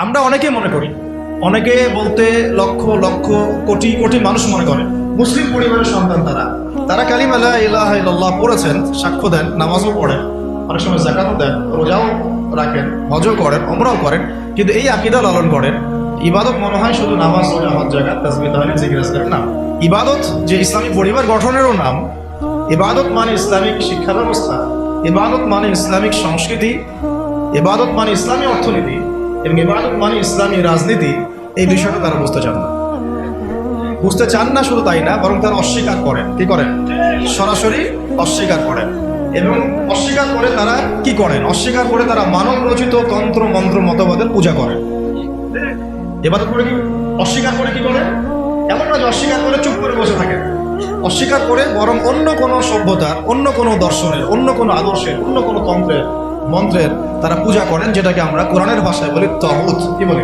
আমরা অনেকে মনে করি, অনেকে বলতে লক্ষ লক্ষ কোটি কোটি মানুষ মনে করে মুসলিম পরিবারের সন্তান তারা কালিমা লা ইলাহা ইল্লাল্লাহ পড়েছেন, সাক্ষ্য দেন, নামাজও পড়েন, অনেক সময় যাকাতও দেন, রোজাও রাখেন, হজও করেন, উমরাও করেন, কিন্তু এই আকীদা লালন করেন ইবাদত মনে হয় শুধু নামাজ, রোজা, হজ, যাকাত, তাসবিহ, তাহলিল, জিকির, আজকারের নাম। ইবাদত যে ইসলামী পরিবার গঠনেরও নাম, ইবাদত মানে ইসলামিক শিক্ষা ব্যবস্থা, ইবাদত মানে ইসলামিক সংস্কৃতি, ইবাদত মানে ইসলামী অর্থনীতি এবং ইবাদত মানে ইসলামী রাজনীতি, এই বিষয়টা তারা বুঝতে চান না। বুঝতে চান না শুধু তাই না, বরং তারা অস্বীকার করেন। কি করেন? সরাসরি অস্বীকার করেন। এবং অস্বীকার করে তারা কি করেন? অস্বীকার করে তারা মানব রচিত তন্ত্র মন্ত্র মতবাদের পূজা করেন। ইবাদত করে কি অস্বীকার করে কি করেন? এমন না যে অস্বীকার করে চুপ করে বসে থাকেন। অস্বীকার করে বরং অন্য কোনো সভ্যতার, অন্য কোনো দর্শনের, অন্য কোনো আদর্শের, অন্য কোনো তন্ত্রের মন্ত্রের তারা পূজা করেন, যেটাকে আমরা কোরআনের ভাষায় বলি তাগুত। কি বলি?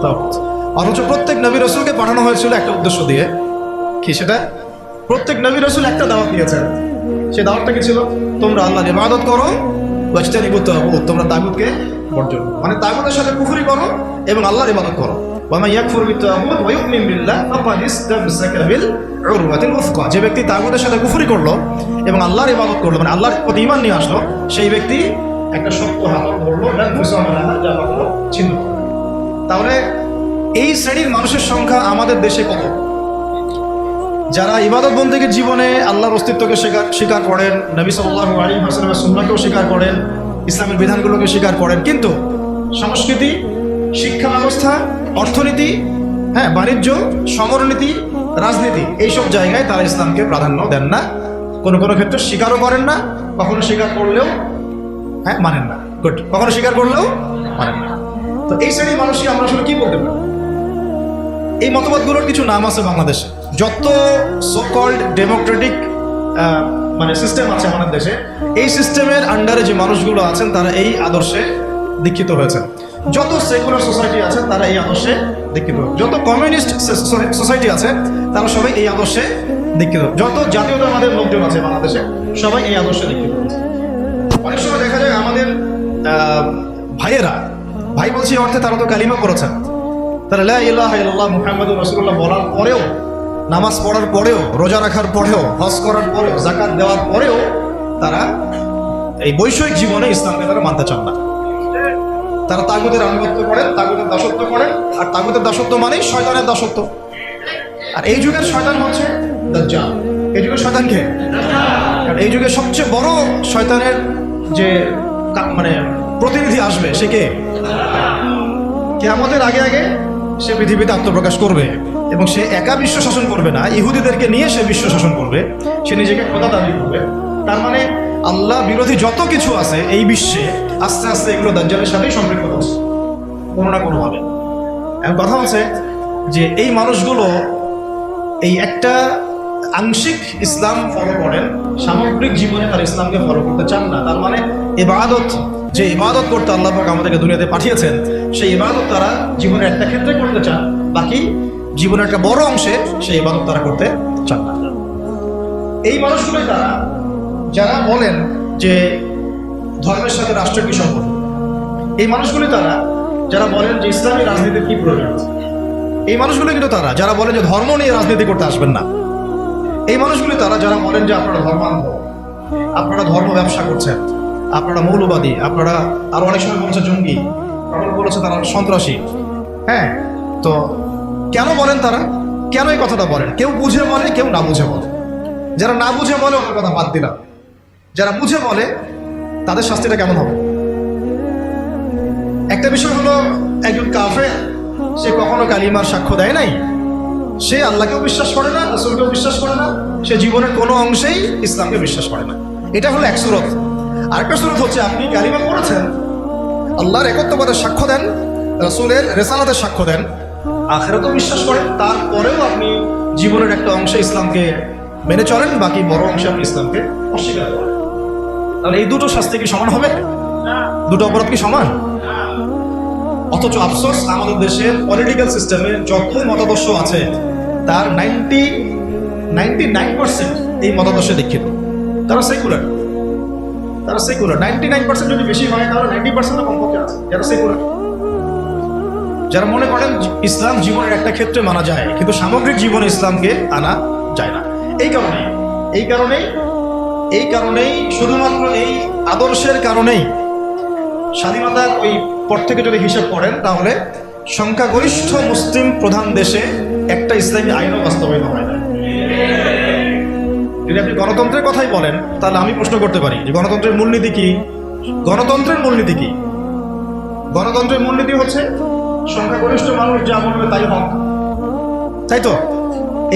তাগুত। অথচ প্রত্যেক নবী রাসূলকে পাঠানো হয়েছিল একটা উদ্দেশ্য দিয়ে। কি সেটা? প্রত্যেক নবী রাসূল একটা দাওয়াত দিয়েছেন। সেই দাওয়াতটা কি ছিল? তোমরা আল্লাহর ইবাদত করো, ওয়াজতানিবুত তাগুত, তোমরা তাগুতকে বর্জন, মানে তাগুতের সাথে কুফরি করো এবং আল্লাহর ইবাদত করো। ওয়া মান ইয়াকফুর বিত-তাগুত ওয়া ইউমিন বিল্লাহ ফাকাদ ইসতামসাকা বিল উরওয়াতিল উসকা। যে ব্যক্তি তাগুতের সাথে কুফরি করলো এবং আল্লাহর ইবাদত করলো, মানে আল্লাহর প্রতি ঈমান নিয়ে আসলো, সেই ব্যক্তি একটা শক্ত হাতল ধরলো, যা হলো ছিন্ন। তাহলে এই শ্রেণীর মানুষের সংখ্যা আমাদের দেশে কত? যারা ইবাদত বন্দেগীর জীবনে আল্লাহর অস্তিত্বকে স্বীকার করেন, নবী সাল্লাল্লাহু আলাইহি ওয়াসাল্লামের সুন্নাহকেও স্বীকার করেন, ইসলামের বিধানগুলোকে স্বীকার করেন, কিন্তু সংস্কৃতি, শিক্ষা ব্যবস্থা, অর্থনীতি, বাণিজ্য, সমরনীতি, রাজনীতি, এইসব জায়গায় তারা ইসলামকে প্রাধান্য দেন না। কোনো কোনো ক্ষেত্রে স্বীকারও করেন না, কখনো স্বীকার করলেও মানেন না। গুড, কখনো স্বীকার করলেও মানেন না। তো এই শ্রেণীর মানুষকে আমরা আসলে কি বলতে পারি? এই মতবাদগুলোর কিছু নাম আছে বাংলাদেশে। যত সো কল্ড ডেমোক্রেটিক মানে সিস্টেম আছে আমাদের দেশে, এই সিস্টেমের আন্ডারে যে মানুষগুলো আছেন তারা এই আদর্শে দীক্ষিত হয়েছেন। যত সেকুলার সোসাইটি আছে তারা এই আদর্শে দীক্ষিত, যত কমিউনিস্ট সোসাইটি আছে তারা সবাই এই আদর্শে দীক্ষিত, যত জাতীয়তাবাদের লোকজন আছে বাংলাদেশে সবাই এই আদর্শে দীক্ষিত। অনেক সময় দেখা যায় আমাদের ভাইয়েরা, ভাই বলছি অর্থে তারা তো কালিমা পড়েছেন, তারা লা ইলাহা ইল্লাল্লাহ মুহাম্মাদুর রাসূলুল্লাহ বলার পরেও, নামাজ পড়ার পরেও, রোজা রাখার পরেও, হজ করার পরেও, যাকাত দেওয়ার পরেও তারা এই বৈষয়িক জীবনে ইসলামকে তারা মানতে চান না। তারা তাগুতের আনুগত্য করেন, তাগুতের দাসত্ব করেন, আর তাগুতের দাসত্ব মানেই শয়তানের দাসত্ব। আর এই যুগের শয়তান হচ্ছে দাজ্জাল। এই যুগের শয়তান কে? কারণ এই যুগে সবচেয়ে বড় শয়তানের যে মানে প্রতিনিধি আসবে সে কে? কিয়ামতের আগে আগে সে পৃথিবীতে আত্মপ্রকাশ করবে এবং সে একা বিশ্ব শাসন করবে না, ইহুদিদেরকে নিয়ে সে বিশ্ব শাসন করবে। সে নিজেকে খোদা দাবি করবে। তার মানে আল্লাহ বিরোধী যত কিছু আছে এই বিশ্বে আস্তে আস্তে এগুলো দাজ্জালের সাথেই সম্পৃক্ত হচ্ছে কোনো না কোনোভাবে। এখন কথা হচ্ছে যে এই মানুষগুলো এই একটা আংশিক ইসলাম ফলো করেন, সামগ্রিক জীবনে তার ইসলামকে ফলো করতে চান না। তার মানে ইবাদত, যে ইবাদত করতে আল্লাহ পাক আমাদেরকে দুনিয়াতে পাঠিয়েছেন, সেই ইবাদত তারা জীবনের একটা ক্ষেত্রে করতে চান, বাকি জীবনের একটা বড় অংশে সেই ইবাদত তারা করতে চান না। এই মানুষগুলোই তারা যারা বলেন যে ধর্মের সাথে রাষ্ট্রের কি সম্পর্ক। এই মানুষগুলি তারা যারা বলেন যে ইসলামী রাজনীতির কি প্রয়োজন আছে। এই মানুষগুলি কিন্তু তারা যারা বলেন যে ধর্ম নিয়ে রাজনীতি করতে আসবেন না। এই মানুষগুলি তারা যারা বলেন যে আপনারা ধর্মান্ধ, আপনারা ধর্ম ব্যবসা করছেন, আপনারা মৌলবাদী, আপনারা আরো অনেক সময় বলছে জঙ্গি, আবার বলেছে তারা সন্ত্রাসী। তো কেন বলেন তারা? কেন এই কথাটা বলেন? কেউ বুঝে বলে, কেউ না বুঝে বলে। যারা না বুঝে বলে ওদের কথা বাদ দিলাম, যারা বুঝে বলে তাদের শাস্তিটা কেমন হবে? একটা বিষয় হলো, একজন কাফের, সে কখনো কালিমার সাক্ষ্য দেয় নাই, সে আল্লাহকেও বিশ্বাস করে না, রাসূলকেও বিশ্বাস করে না, সে জীবনের কোনো অংশেই ইসলামকে বিশ্বাস করে না। এটা হলো এক সুরত। আরেকটা সুরত হচ্ছে আপনি কালিমা পড়েছেন, আল্লাহর একত্ববাদের সাক্ষ্য দেন, রাসূলের রিসালাতের সাক্ষ্য দেন, আখিরাতেও বিশ্বাস করেন, তারপরেও আপনি জীবনের একটা অংশে ইসলামকে মেনে চলেন, বাকি বড় অংশে আপনি ইসলামকে অস্বীকার করেন। তাহলে এই দুটো শাস্তি কি সমান হবে? দুটো অপরাধ কি সমান? অথচ আফসোস, আমাদের দেশের পলিটিক্যাল সিস্টেমে যত মতাদর্শ আছে তার 99% এই মতাদর্শে দীক্ষিত। তারা সেকুলার, 99% যদি বেশি হয় তাহলে 90% কমপক্ষে আছে যারা সেকুলার। যারা মনে করেন ইসলাম জীবনের একটা ক্ষেত্রে মানা যায়, কিন্তু সামগ্রিক জীবনে ইসলামকে আনা যায় না। এই কারণেই শুধুমাত্র এই আদর্শের কারণেই স্বাধীনতার ওই পর থেকে যদি হিসাব করেন, তাহলে সংখ্যাগরিষ্ঠ মুসলিম প্রধান দেশে একটা ইসলামী আইনও বাস্তবায়িত হয় না। যদি আপনি গণতন্ত্রের কথাই বলেন, তাহলে আমি প্রশ্ন করতে পারি যে গণতন্ত্রের মূলনীতি কি? গণতন্ত্রের মূলনীতি হচ্ছে সংখ্যাগরিষ্ঠ মানুষ যা বলবে তাই হক, তাই তো?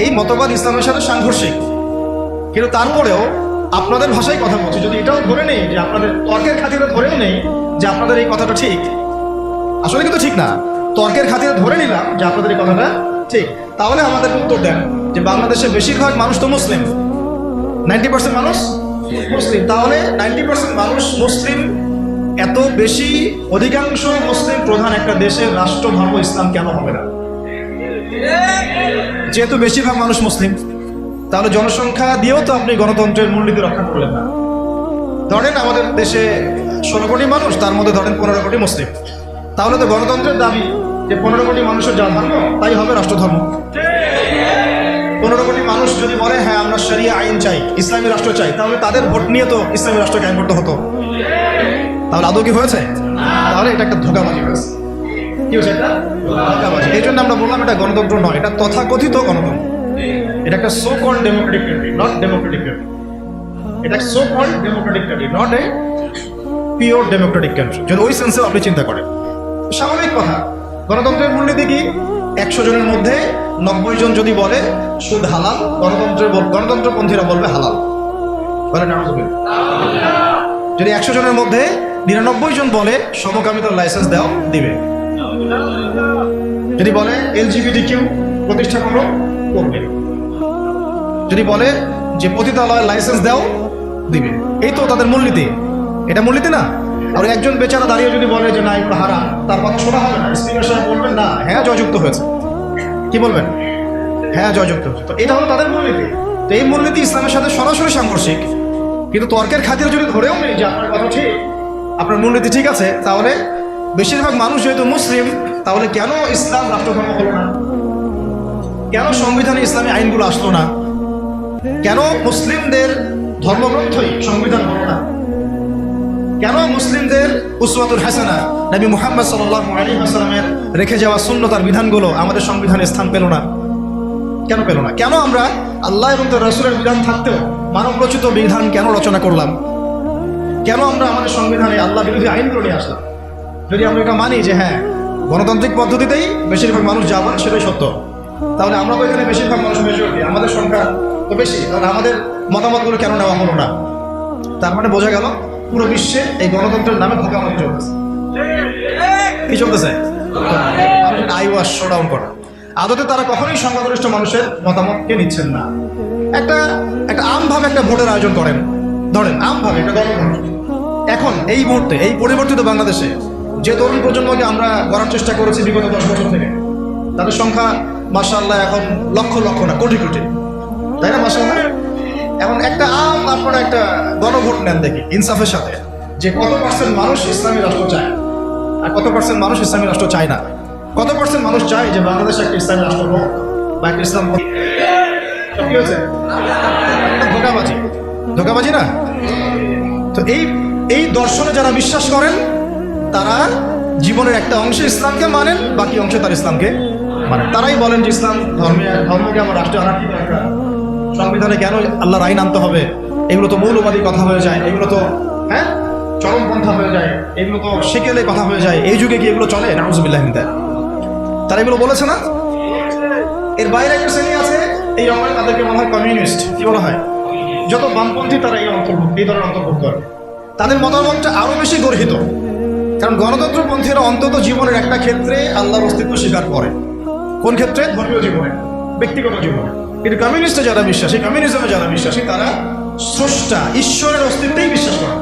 এই মতবাদ ইসলামের সাথে সাংঘর্ষিক, কিন্তু তারপরেও আপনাদের ভাষায় কথা বলছি, যদি এটাও ধরে নেই যে আপনাদের তর্কের খাতিরে ধরেও নেই যে আপনাদের এই কথাটা ঠিক, আসলে কিন্তু ঠিক না, তর্কের খাতিরে ধরে নিলাম যে আপনাদের এই কথাটা ঠিক, তাহলে আমাদের উত্তর দেন যে বাংলাদেশে বেশিরভাগ মানুষ তো মুসলিম, 90% মানুষ মুসলিম, তাহলে 90% মানুষ মুসলিম, এত বেশি অধিকাংশ মুসলিম প্রধান একটা দেশের রাষ্ট্র ধর্ম ইসলাম কেন হবে না? যেহেতু বেশিরভাগ মানুষ মুসলিম, তাহলে জনসংখ্যা দিয়েও তো আপনি গণতন্ত্রের মূলনীতি রক্ষা করলেন না। ধরেন আমাদের দেশে 16 কোটি মানুষ, তার মধ্যে ধরেন 15 কোটি মুসলিম, তাহলে তো গণতন্ত্রের দাবি যে 15 কোটি মানুষের যা ধর্ম তাই হবে রাষ্ট্রধর্ম। 15 কোটি মানুষ যদি বলে হ্যাঁ আমরা শরিয়া আইন চাই, ইসলামী রাষ্ট্র চাই, তাহলে তাদের ভোট নিয়ে তো ইসলামী রাষ্ট্র কায়েম করতে হতো। তাহলে আদৌ কি হয়েছে? তাহলে এটা একটা ধোঁকাবাজি হয়েছে। কি হয়েছে? এটা ধোঁকাবাজি। এই জন্য আমরা বললাম এটা গণতন্ত্র নয়, এটা তথাকথিত গণতন্ত্র। এটা একটা so called democratic country, not democratic country. এটা so called democratic country, not a pure democratic country. যদি ওই সেন্সে আপনি চিন্তা করেন, স্বাভাবিক কথা। গণতন্ত্রের মূলনীতি কি? 100 জনের মধ্যে 90 জন যদি বলে সুদ হালাল, গণতন্ত্রপন্থীরা বলবে হালাল, বলে না? যদি 100 জনের মধ্যে 99 জন বলে সমকামিতার লাইসেন্স দাও, দিবে। যদি বলে LGBTQ প্রতিষ্ঠা করবে। যদি বলে যে পতিতালয়ের লাইসেন্স দাও, দিবে। এই তো তাদের মূলনীতি। এটা মূলনীতি না? আর একজন বেচারা দাঁড়িয়ে যদি বলে যে না এগুলো হারাম, তার কথা শোনা হবে না। স্পিকার সাহেব বলবেন না, হ্যাঁ জয়যুক্ত হয়েছে। কি বলবেন? হ্যাঁ জয়যুক্ত হয়েছে। তো এটা হলো তাদের মূলনীতি। তো এই মূলনীতি ইসলামের সাথে সরাসরি সাংঘর্ষিক, কিন্তু তর্কের খাতিরে যদি ধরেও নেই যে আপনার কথা ঠিক, আপনার মূলনীতি ঠিক আছে, তাহলে বেশিরভাগ মানুষ যেহেতু মুসলিম, তাহলে কেন ইসলাম রাষ্ট্রধর্ম হলো না? কেন সংবিধানে ইসলামী আইনগুলো আসলো না? কেন মুসলিমদের ধর্মগ্রন্থই সংবিধান হলো না? কেন মুসলিমদের উসওয়াতুল হাসানা নবী মুহাম্মদ সাল্লাল্লাহু আলাইহি ওয়াসাল্লামের রেখে যাওয়া সুন্নতার বিধানগুলো আমাদের সংবিধানে স্থান পেল না? কেন পেল না? কেন আমরা আল্লাহ এবং তার রাসূলের বিধান থাকতেও মানব রচিত বিধান কেন রচনা করলাম? কেন আমরা আমাদের সংবিধানে আল্লাহ বিরোধী আইনগুলো নিয়ে আসলাম? যদি আমরা এটা মানি যে হ্যাঁ গণতান্ত্রিক পদ্ধতিতেই বেশিরভাগ মানুষ যা বলে সেটাই সত্য, তাহলে আমরা তো এখানে বেশিরভাগ মানুষ মেজরিটি, আমাদের সংখ্যা তো বেশি, তাহলে আমাদের মতামতগুলো কেন নেওয়া হলো না? তার মানে বোঝা গেল পুরো বিশ্বে এই গণতন্ত্রের নামে ধোঁকাবাজি চলতেছে। কি চলতেছে? আই ওয়াশ শো ডাউন করা। আদতে তারা কখনোই সংখ্যাগরিষ্ঠ মানুষের মতামতকে নিচ্ছেন না। একটা আমভাবে একটা ভোটের আয়োজন করেন, ধরেন আমভাবে একটা গণভোট। এখন এই মুহূর্তে এই পরিবর্তিত বাংলাদেশে যে তরুণ প্রজন্মকে আমরা গড়ার চেষ্টা করেছি বিগত 10 বছর থেকে, তাদের সংখ্যা মাশাআল্লাহ এখন লক্ষ লক্ষ না কোটি কোটি, তাই না? মাশাআল্লাহ। এখন একটা আপনারা একটা গণভোট নেন, দেখি ইনসাফের সাথে যে কত পার্সেন্ট মানুষ ইসলামী রাষ্ট্র চায় আর কত পার্সেন্ট মানুষ ইসলামী রাষ্ট্র চায় না। কত পার্সেন্ট মানুষ চায় যে বাংলাদেশ একটা ইসলামী রাষ্ট্র হোক বা একটা ইসলাম হোক? কি হয়েছে? ধোঁকাবাজি না? তো এই দর্শনে যারা বিশ্বাস করেন, তারা জীবনের একটা অংশে ইসলামকে মানেন, বাকি অংশে তার ইসলামকে মানেন। তারাই বলেন যে ইসলাম ধর্মকে আমার রাষ্ট্রে আনার কি দরকার, সংবিধানে কেন আল্লাহর আইন আনতে হবে, এগুলো তো মৌলবাদী কথা হয়ে যায়, এগুলো তো হ্যাঁ চরমপন্থা হয়ে যায়, এগুলো তো সেকেলে কথা হয়ে যায়, এই যুগে কি এগুলো চলে? নাউজুবিল্লাহ মিন যালিক। তারা এগুলো বলেছে না? এর বাইরে একটা শ্রেণী আছে, এই রকমের, তাদেরকে বলা হয় কমিউনিস্ট। কি বলা হয়? যত বামপন্থী তারা এই ধরনের অন্তর্ভুক্ত করে। তাদের মতামতটা আরো বেশি গর্হিত, কারণ গণতন্ত্রপন্থীরা অন্তত জীবনের একটা ক্ষেত্রে আল্লাহর অস্তিত্ব স্বীকার করে। কোন ক্ষেত্রে? ধর্মীয় জীবনে, ব্যক্তিগত জীবনে। কিন্তু কমিউনিস্টে যারা বিশ্বাসী, কমিউনিজমে যারা বিশ্বাসী, তারা স্রষ্টা ঈশ্বরের অস্তিত্বেই বিশ্বাস করে।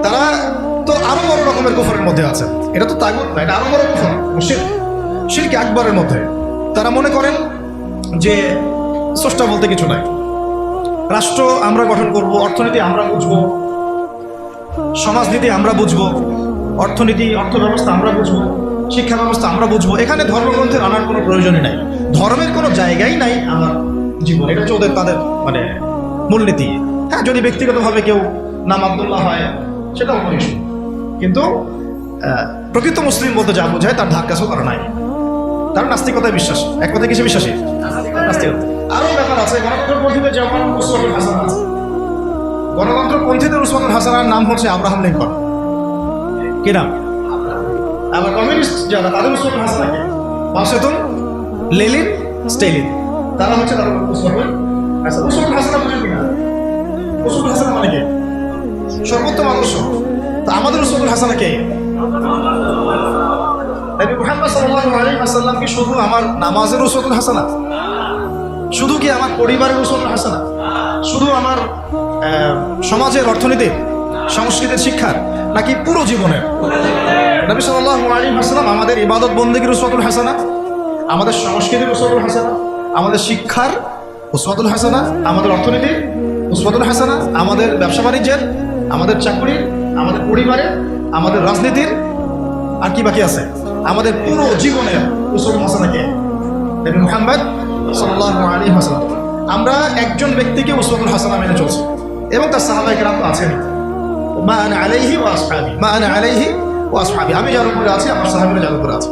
তারা তো আরো বড় রকমের কুফরের মধ্যে আছে। এটা তো তাগুত না, এটা আরো বড় কুফর, শিরক আকবরের মধ্যে। তারা মনে করেন যে স্রষ্টা বলতে কিছু নাই, রাষ্ট্র আমরা গঠন করব, অর্থনীতি আমরা বুঝবো, সমাজনীতি আমরা বুঝবো, অর্থনীতি, অর্থ ব্যবস্থা আমরা বুঝবো, শিক্ষা ব্যবস্থা আমরা বুঝবো। এখানে ধর্মগ্রন্থের আনার কোনো প্রয়োজনই নাই, ধর্মের কোনো জায়গাই নাই আমার জীবন। এটা হচ্ছে তাদের মানে মূলনীতি। হ্যাঁ, যদি ব্যক্তিগতভাবে কেউ নাম আব্দুল্লাহ হয় সেটা অন্য ইস্যু, কিন্তু প্রকৃত মুসলিম বলতে যা বোঝায় তার ধার কাছেও করা নাই। তার নাস্তিকতায় বিশ্বাসী, এক কথায় কিসে বিশ্বাসী? নাস্তিকতা। আরও ব্যাপার আছে, গণতন্ত্রপন্থীদের যেমন উসওয়াতুল হাসানা আছে। গণতন্ত্রপন্থীদের উসওয়াতুল হাসানার নাম হচ্ছে আব্রাহাম লিঙ্কন। কি নাম? আবার কমিউনিস্ট যারা, তাদের উসওয়াতুল হাসানা কে? মাও সেতুং, লেনিন, স্টেলিন। তারা হচ্ছে তাদের উসওয়াতুল হাসানা। উসওয়াতুল হাসানা বুঝেন কিনা? উসওয়াতুল হাসানা মানে কি? সর্বোত্তম আদর্শ। তা আমাদের উসওয়াতুল হাসানা কে? নবী মুহাম্মদ সাল্লাল্লাহু আলাইহি ওয়াসাল্লাম কি শুধু আমার নামাজের উসওয়াতুল হাসানা? শুধু কি আমার পরিবারের উসওয়াতুল হাসানা? শুধু আমার সমাজের, অর্থনীতির, সংস্কৃতির, শিক্ষার, নাকি পুরো জীবনের? নবী সাল্লাল্লাহু আলাইহি ওয়াসাল্লাম আমাদের ইবাদত বন্দেগীর উসওয়াতুল হাসানা, আমাদের সংস্কৃতির উসওয়াতুল হাসানা, আমাদের শিক্ষার উসওয়াতুল হাসানা, আমাদের অর্থনীতির উসওয়াতুল হাসানা, আমাদের ব্যবসা বাণিজ্যের, আমাদের চাকরির, আমাদের পরিবারের, আমাদের রাজনীতির, আর কি বাকি আছে? আমাদের পুরো জীবনের উসওয়াতুল হাসানা কে? নবী মুহাম্মদ সাল্লাল্লাহু আলাইহি ওয়াসাল্লাম। আমরা একজন ব্যক্তিকে উসওয়াতুল হাসানা মেনে চলছি এবং তার সাহাবায়ে কেরাম তো আছেন। মা আনা আলাইহি ওয়া আসহাবি, মা আনা আলাইহি ওয়া আসহাবি, আমি যার উপরে আছি আমার সাহাবীরা যার উপরে আছে।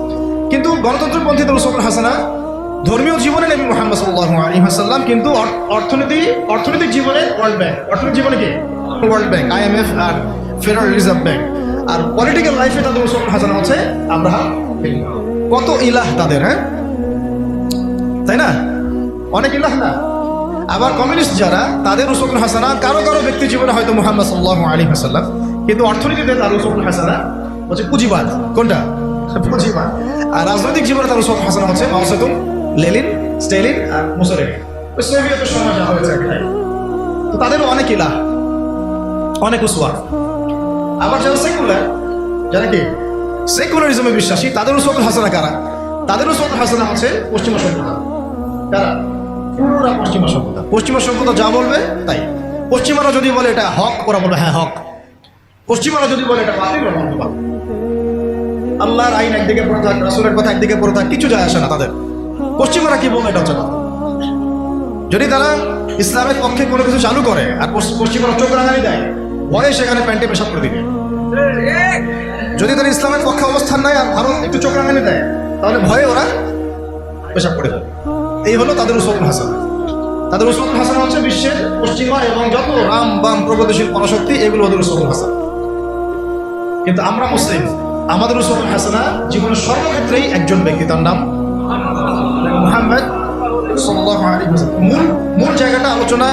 কিন্তু গণতন্ত্রপন্থীদের উসওয়াতুল হাসানা ধর্মীয় জীবনে নবী মুহাম্মদ সাল্লাল্লাহু আলাইহি ওয়াসাল্লাম, কিন্তু অর্থনৈতিক জীবনে ওয়ার্ল্ড ব্যাংক। অর্থনৈতিক জীবনে কি? ওয়ার্ল্ড ব্যাংক, IMF আর ফেডারেল রিজার্ভ ব্যাংক। আর পলিটিক্যাল লাইফে তাদের উসওয়াতুল হাসানা হচ্ছে আব্রাহাম লিঙ্কন। কত ইলাহ তাদের, হ্যাঁ তাই না? অনেক ইলাহ না? আবার কমিউনিস্ট যারা, তাদের উসওয়াতুল হাসানা কারো কারো ব্যক্তি জীবনে হয়তো মুহাম্মদ সাল্লাল্লাহু আলাইহি ওয়াসাল্লাম, কিন্তু অর্থনীতিতে তার উসওয়াতুল হাসানা হচ্ছে পুঁজিবাদ। কোনটা? পুঁজিবাদ। আর রাজনৈতিক জীবনে তার উসওয়াতুল হাসানা হচ্ছে মাও সেতুং, লেনিন, স্টেলিন আর মুসোলিনি। সোভিয়েতের সময় যা হয়েছে একটাই। তো তাদেরও অনেক ইলাহ, অনেক উসওয়া। আবার যারা সেকুলার, যারা কি সেকুলারিজমে বিশ্বাসী, তাদের উসওয়াতুল হাসানা কারা? তাদের উসওয়াতুল হাসানা হচ্ছে পশ্চিমা সভ্যতা। কারা? পুরো পশ্চিমা সভ্যতা। পশ্চিমা সভ্যতা যা বলবে তাই। পশ্চিমারা যদি বলে এটা হক, ওরা বলবে হ্যাঁ হক। পশ্চিমারা যদি বলে এটা বাতিল, ওরা বলবে বাতিল। আল্লাহর আইন একদিকে পড়ে থাক, রাসূলের কথা একদিকে পড়ে থাক, কিছু যায় আসে না তাদের। পশ্চিমারা কি বলবে এটা হচ্ছে কথা। যদি তারা ইসলামের পক্ষে কোনো কিছু চালু করে আর পশ্চিমারা চোখ রাঙানি দেয়, ভয়ে সেখানে প্যান্টে পেশাব করে দিবে। যদি তারা ইসলামের পক্ষে অবস্থান নেয় আর ভারত একটু চোখ রাঙানি দেয়, তাহলে ভয়ে ওরা পেশাব করে দেবে। এই হলো তাদের উসওয়াতুল হাসানা। তাদের উসওয়াতুল হাসানা হচ্ছে বিশ্বের পশ্চিমা এবং যত রাম বাম প্রগতিশীল পরাশক্তি, এগুলো ওদের উসওয়াতুল হাসানা। কিন্তু আমরা মুসলিম, আমাদের উসওয়াতুল হাসানা জীবনের সর্বক্ষেত্রেই একজন ব্যক্তি, তার নাম মুহাম্মদ সাল্লাল্লাহু আলাইহি ওয়াসাল্লাম। মূল জায়গাটা আলোচনা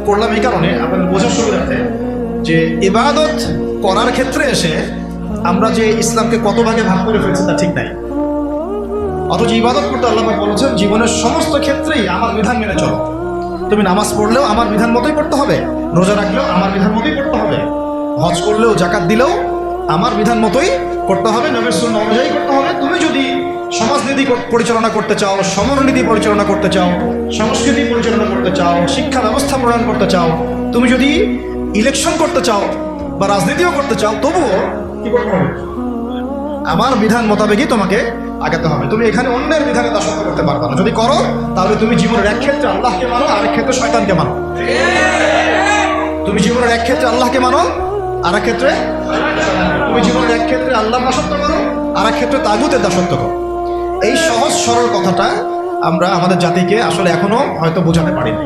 করলাম এই কারণে, আপনাদের বোঝার সুবিধার্থে, যে ইবাদত করার ক্ষেত্রে এসে আমরা যে ইসলামকে কত ভাগে ভাগ করে ফেলছি তা ঠিক নাই। অথচ ইবাদত করতে আল্লাহ পাক বলেছেন জীবনের সমস্ত ক্ষেত্রেই আমার বিধান মেনে চলো। তুমি নামাজ পড়লেও আমার বিধান মতোই পড়তে হবে, রোজা রাখলেও আমার বিধান মতোই পড়তে হবে, হজ করলেও জাকাত দিলেও আমার বিধান মতোই করতে হবে, নবীর সুন্নাহ অনুযায়ী করতে হবে। তুমি যদি সমাজনীতি পরিচালনা করতে চাও, সমরনীতি পরিচালনা করতে চাও, সংস্কৃতি পরিচালনা করতে চাও, শিক্ষা ব্যবস্থা প্রণয়ন করতে চাও, তুমি যদি ইলেকশন করতে চাও বা রাজনীতিও করতে চাও, তবুও কি করতে হবে? আমার বিধান মোতাবেকই তোমাকে আগাতে হবে। তুমি এখানে অন্যের বিধানে দাসত্ব করতে পারবে না। যদি করো তাহলে তুমি জীবনের এক ক্ষেত্রে আল্লাহকে মানো, আরেক ক্ষেত্রে শয়তানকে মানো। তুমি জীবনের এক ক্ষেত্রে আল্লাহকে মানো, আর এক ক্ষেত্রে তুমি জীবনের এক ক্ষেত্রে আল্লাহর দাসত্ব করো, আর এক ক্ষেত্রে তাগুতের দাসত্ব করো। এই সহজ সরল কথাটা আমরা আমাদের জাতিকে আসলে এখনো হয়তো বোঝাতে পারিনি।